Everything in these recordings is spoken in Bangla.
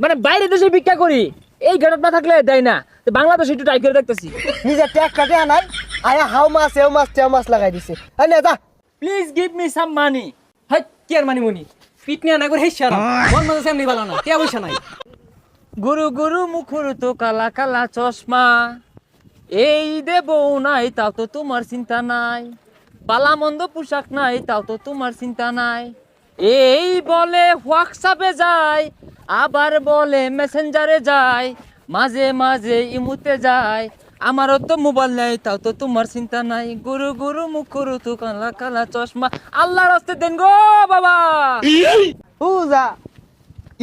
মানে বাইরে দেশে ভিক্ষা করি, এই ঘাটত না থাকলে দেয় না। তো বাংলাদেশে একটু ট্রাই করে দেখতেছি। নিজে ট্যাগ কাটে আনাই আয়া হাউ মাছ এও মাছ তেও মাছ লাগাই দিছে আই না যা please give me some money. হাই কি আর মানিমুনি পিট নিয়ে না করে হেসা না মন মতো সেমনি ভালো না কে বইসা নাই। গুরু গুরু মুখুর তো কালা কালা চশমা, এই দেব নাই তাও তো তোমার চিন্তা নাই, পালা মন্দ পোশাক নাই তাও তো তোমার চিন্তা নাই, এই বলে হোয়াটসঅ্যাপে যায়, আবার বলে মেসেঞ্জারে যায়, মাঝে মাঝে ইমুতে যায়, আমারও তো মোবাইল নেই তাও তো তোমার চিন্তা নাই, গুরু গুরু মুখুর তো কালা কালা চশমা। আল্লাহর রাস্তে দেন গো বাবা। ও যা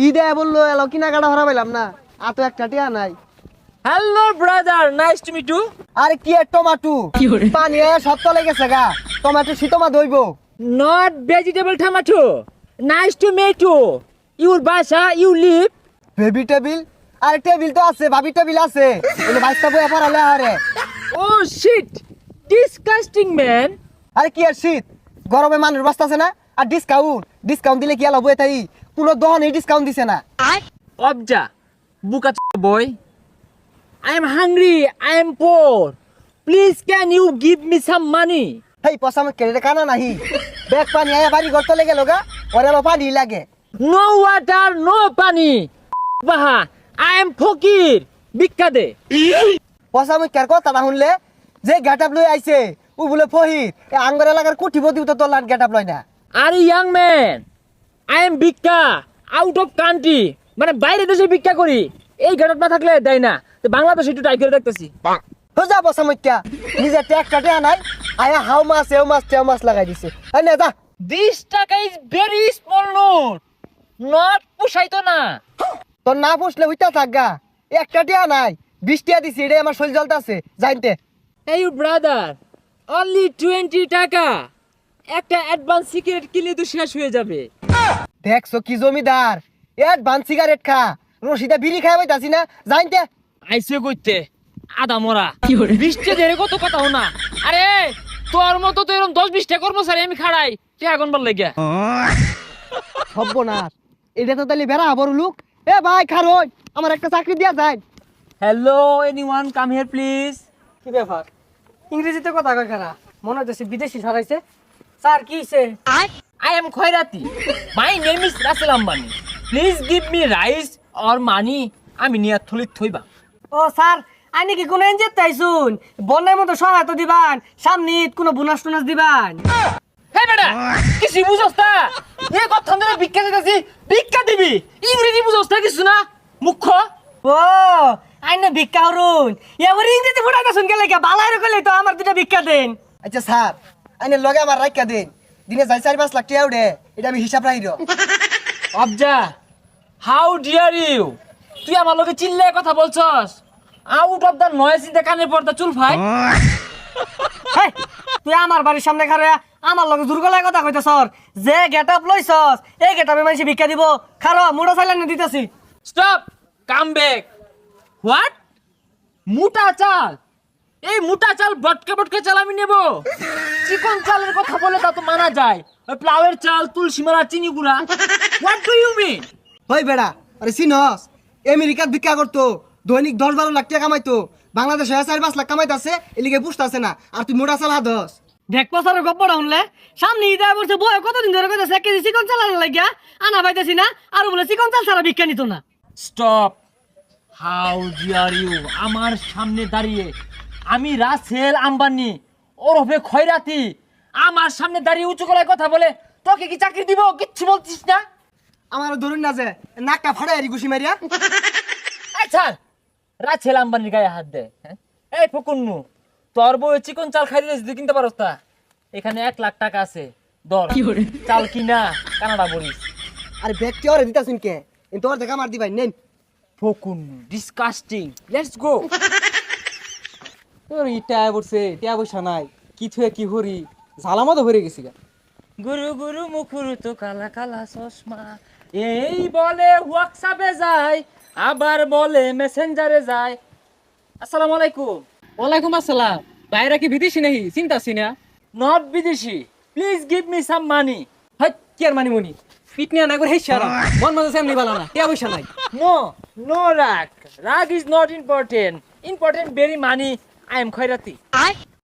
ঈদে বললো এলো কিনাকাটা হারা পাইলাম না আর তো একটা টিয়া নাই। Hello brother, nice to meet you. আরে কি এর টমাটো পানি সব তলে গেছে গা টমাটো শীতমা দইব Not vegetable tomato. Nice to meet you. Your basha, you live. Baby table আরে টেবিল তো আছে ভাবি টেবিল আছে এনে বাইসটা বই পড়ালে আরে Oh shit. Disgusting man. আরে কি আর শীত গরমে মানুষ বাঁচতেছে না আর ডিসকাউন্ট দিলে কি আলো বই তাই কোনো দোকানে ডিসকাউন্ট দিছে না। Obja. Buka boy. I am hungry. I am poor. Please can you give me some money? হেই পসামে কেড়ে কানা নাহি ব্যাগ পানি আয়া বাড়ি ঘর তলে গেল গা ওরে আলো পানি লাগে No water, no pani. Baha. I am fakir. Bikka de. পসামে কের কথা না শুনলে যে গেটআপ লই আইছে ও বলে ফহির এ আঙ্গর এলাকার কোটিপতি তো তোর লান গেটআপ লয় না। Are you young man? I am Bikka. Out of country. মানে বাইরে দেশে ভিক্ষা করি, এই ঘাটত না থাকলে দেয় না। তো বাংলাদেশে একটু ট্রাই করে দেখতেছি। তো যা পসামে নিজে ট্যাগ কাটে আনাই আয়া হাউ মাছ এও মাছ তেও মাছ লাগাই দিছে আই না যা 20 টাকা is very small note. Not পোষাইতো না। তোর না পুষলে হইতা থাকগা একটা টিয়া নাই 20 টিয়া দিছি রে আমার শরীর জ্বলতাছে জানতে। Hey brother, only 20 টাকা। একটা অ্যাডভান্স সিগারেট কিনলে তো শেষ হয়ে যাবে। দেখছো কি জমিদার অ্যাডভান্স সিগারেট খা রশিদা বিড়ি খাই পাইতাছি না জানতে। আইসে কইতে আদা মরা 20 টা দেরে কত কথা হনা। আরে তোর মতো তো এরকম 10-20 টা কর্মচারী আমি খাড়াই টাকা গনবার লাগা। সর্বনাশ এটা তো তাহলে বেড়া বড় লোক। এ ভাই খারোই আমার একটা চাকরি দিয়া যায়। Hello anyone come here please. কি ব্যাপার ইংরেজিতে কথা কয় খারা মনে হচ্ছে বিদেশি ছড়াইছে। স্যার কি হইছে? I am Khairati. My name is Russell Ambani. Please give me rice or money. আমি নিয়া থলিত থইবা। ও স্যার আইনি কি কোন এনজিও তাইছুন বন্যার মতো সহায়তা দিবান সামনে ঈদ কোনো বোনাস টোনাস দিবান। হে বেটা কিছু বুঝছ না? এ কথা ধরে ভিক্ষা দিতেছি, ভিক্ষা দিবি ইংরেজি বুঝছ না কিছু না মুখ্য। ও আইনে ভিক্ষা হরুন এবার ইংরেজি ফুটাইতেছুন গেলে কে বালাইরে কইলে তো আমার দুটা ভিক্ষা দেন। আচ্ছা স্যার আইনে লগে আমার রাখিয়া দিন দিনে যাই 4-5 লাখ টিয়া উঠে এটা আমি হিসাব রাখির। অবজা হাউ ডিয়ার ইউ, তুই আমার লগে চিল্লে কথা বলছস? Out of the noise in the কানের পর্দা চুল ফাই। হেই, তুই আমার বাড়ির সামনে খারে আমার লগে দুর্গলায় কথা কইতেছর যে গেটআপ লইছস এই গেটআপে মানুষ ভিক্ষা দিব খারো মুড়ো চাইলানি দিতেছি। Stop, come back. হোয়াট? মোটা চাল? এই মোটা চাল বটকে বটকে চাল আমি নেব? চিকন চালের কথা বলে তা তো মানা যায়, ওই প্লাউয়ের চাল তুলসী মালা চিনি গুঁড়া। What do you mean? ওই বেড়া আরে সিনস আমেরিকার ভিক্ষা করতো দৈনিক 10-12 লাখ টাকা কামাইতো বাংলাদেশে 4-5 লাখ কামাইতাছে এলিগে পুষতাছে না আর তুই মোটা চাল হাদস। দেখবো স্যার গপ্পটা শুনলে সামনে ঈদে বলছে বয় কতদিন ধরে কইতাছে 1 কেজি চিকন চাল আনা লাগিয়া আনা পাইতাছি না আর বলে চিকন চাল ছাড়া ভিক্ষা নিত না। স্টপ, হাউ ডিয়ার ইউ আমার সামনে দাঁড়িয়ে, আমি রাসেল আম্বানি ওরফে খয়রাতি আমার সামনে দাঁড়িয়ে উঁচু গলায় কথা বলে তোকে কি চাকরি দিব? কিচ্ছু বলছিস না। আমার ধরুন না যে নাকটা ফাড়াই আরি ঘুষি মারিয়া। আচ্ছা রাসেল আম্বানির গায়ে হাত দে। হ্যাঁ? এই ফকুন্নু তোর বউ চিকন চাল খাই দিয়েছিস তুই কিনতে পারস তা? এখানে 1 লাখ টাকা আছে, ধর চাল কিনা কানাডা বলিস। আরে ব্যাগ কে ওরে দিতাছুন কে তোর দেখা মার দিবাই নেন। ফকুন্নু ডিসকাস্টিং, লেটস গো। তোর ইটা বলছে টিয়া পয়সা নাই কি থুয়ে কি হরি ঝালা মতো ভরে গেছি গা। গুরু গুরু মুখুর তো কালা কালা চশমা, এই বলে হোয়াটসঅ্যাপে যায়, আবার বলে মেসেঞ্জারে যায়। আসসালামু আলাইকুম। ওয়ালাইকুম আসসালাম। বাইরে কি বিদেশি নাহি চিন্তাছি না। নট বিদেশি, please give me some money. হাই কি আর মানিমুনি পিটনি না করে হেই সারা মন মজা এমনি ভালো না টিয়া পয়সা নাই No, no rag. Rag is not important. Important very money. I am Khairati.